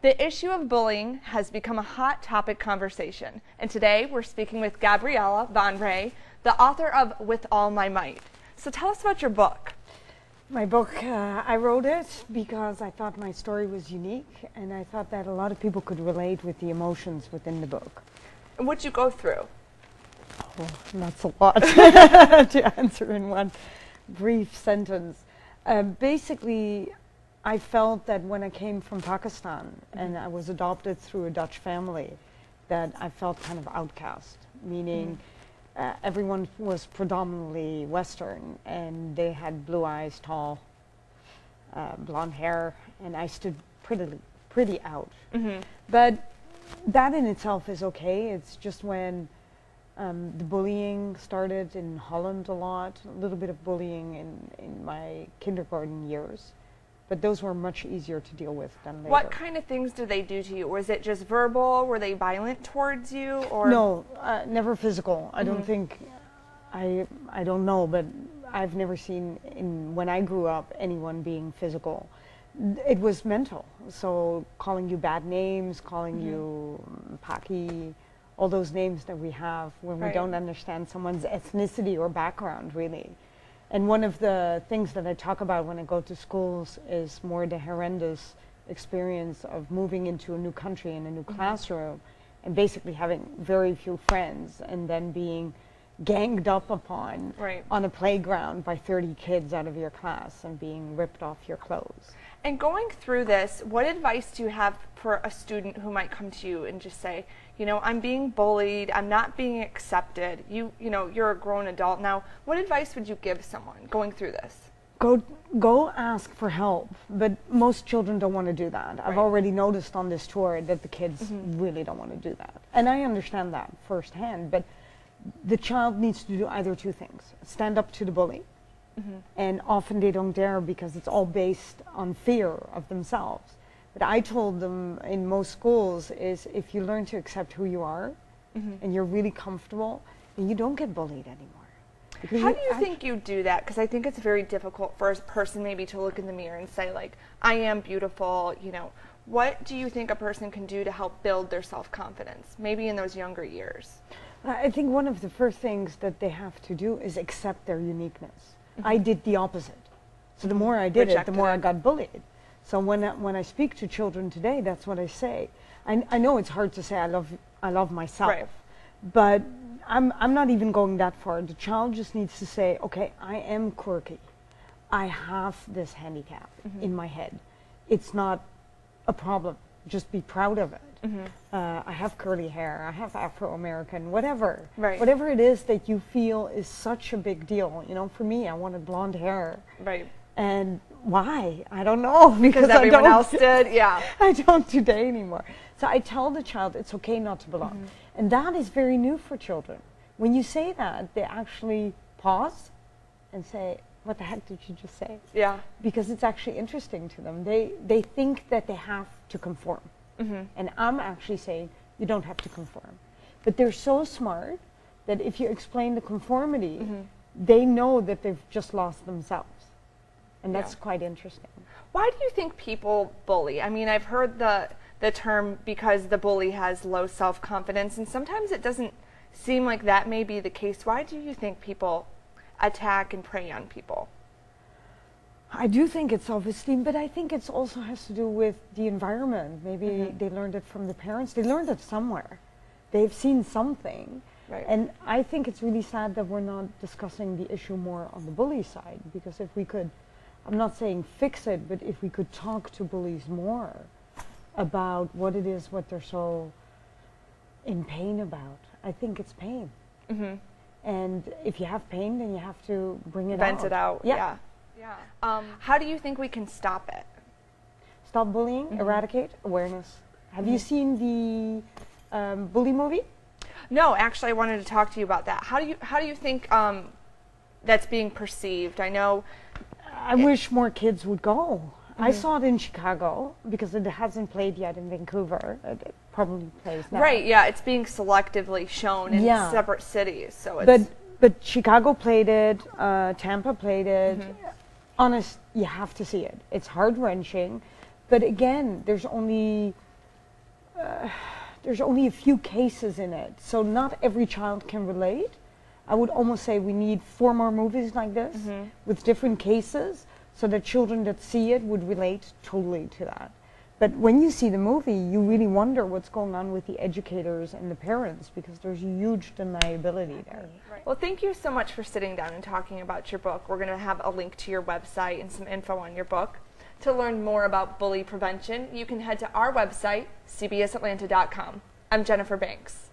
The issue of bullying has become a hot topic conversation, and today we're speaking with Gabriella van Rij, the author of With All My Might. So tell us about your book. My book, I wrote it because I thought my story was unique, and I thought that a lot of people could relate with the emotions within the book. And what'd you go through? Oh, that's a lot to answer in one brief sentence. Basically, I felt that when I came from Pakistan and I was adopted through a Dutch family, that I felt kind of outcast, meaning everyone was predominantly Western, and they had blue eyes, tall, blonde hair, and I stood pretty out. But that in itself is okay. It's just when the bullying started in Holland a lot, a little bit of bullying in my kindergarten years, but those were much easier to deal with than later. What kind of things did they do to you? Was it just verbal? Were they violent towards you? Or no, never physical. I don't think, I don't know, but I've never seen when I grew up anyone being physical. It was mental, so calling you bad names, calling you Paki, all those names that we have when we don't understand someone's ethnicity or background, really. And one of the things that I talk about when I go to schools is more the horrendous experience of moving into a new country in a new classroom and basically having very few friends and then being ganged up upon on a playground by 30 kids out of your class and being ripped off your clothes. And going through this, what advice do you have for a student who might come to you and just say, you know, I'm being bullied, I'm not being accepted, you know, you're a grown adult now. What advice would you give someone going through this? Go ask for help, but most children don't want to do that. I've already noticed on this tour that the kids really don't want to do that. And I understand that firsthand, but the child needs to do either two things. Stand up to the bully, and often they don't dare because it's all based on fear of themselves. But I told them in most schools is if you learn to accept who you are and you're really comfortable, then you don't get bullied anymore. Because how do you think you do that? Because I think it's very difficult for a person maybe to look in the mirror and say, like, I am beautiful, you know. What do you think a person can do to help build their self-confidence, maybe in those younger years? I think one of the first things that they have to do is accept their uniqueness. I did the opposite. So the more I did it, the more I got bullied. So when I speak to children today, that's what I say. I know it's hard to say I love myself, but I'm not even going that far. The child just needs to say, okay, I am quirky. I have this handicap in my head. It's not a problem. Just be proud of it. I have curly hair, I have Afro-American, whatever. Whatever it is that you feel is such a big deal. You know, for me, I wanted blonde hair. And why? I don't know. Because everyone else did, I don't today anymore. So I tell the child it's okay not to belong. And that is very new for children. When you say that, they actually pause and say, what the heck did you just say? Because it's actually interesting to them. They think that they have to conform. And I'm actually saying you don't have to conform. But they're so smart that if you explain the conformity, they know that they've just lost themselves. And that's quite interesting. Why do you think people bully? I mean, I've heard the term because the bully has low self-confidence, and sometimes it doesn't seem like that may be the case. Why do you think people attack and prey on people? I do think it's self-esteem, but I think it also has to do with the environment. Maybe they learned it from the parents. They learned it somewhere. They've seen something. And I think it's really sad that we're not discussing the issue more on the bully side, because if we could, I'm not saying fix it, but if we could talk to bullies more about what it is, what they're so in pain about. I think it's pain. And if you have pain, then you have to bring it out. Vent it out. How do you think we can stop it? Stop bullying, eradicate, awareness. Have you seen the bully movie? No, actually I wanted to talk to you about that. How do you think that's being perceived? I know I wish more kids would go. I saw it in Chicago because it hasn't played yet in Vancouver. It probably plays now. It's being selectively shown in separate cities. So it's but Chicago played it, Tampa played it. Honest, you have to see it. It's heart-wrenching, but again, there's only there's only a few cases in it, so not every child can relate. I would almost say we need 4 more movies like this with different cases so that children that see it would relate totally to that. But when you see the movie, you really wonder what's going on with the educators and the parents, because there's huge deniability there. Right. Well, thank you so much for sitting down and talking about your book. We're going to have a link to your website and some info on your book. To learn more about bully prevention, you can head to our website, cbsatlanta.com. I'm Jennifer Banks.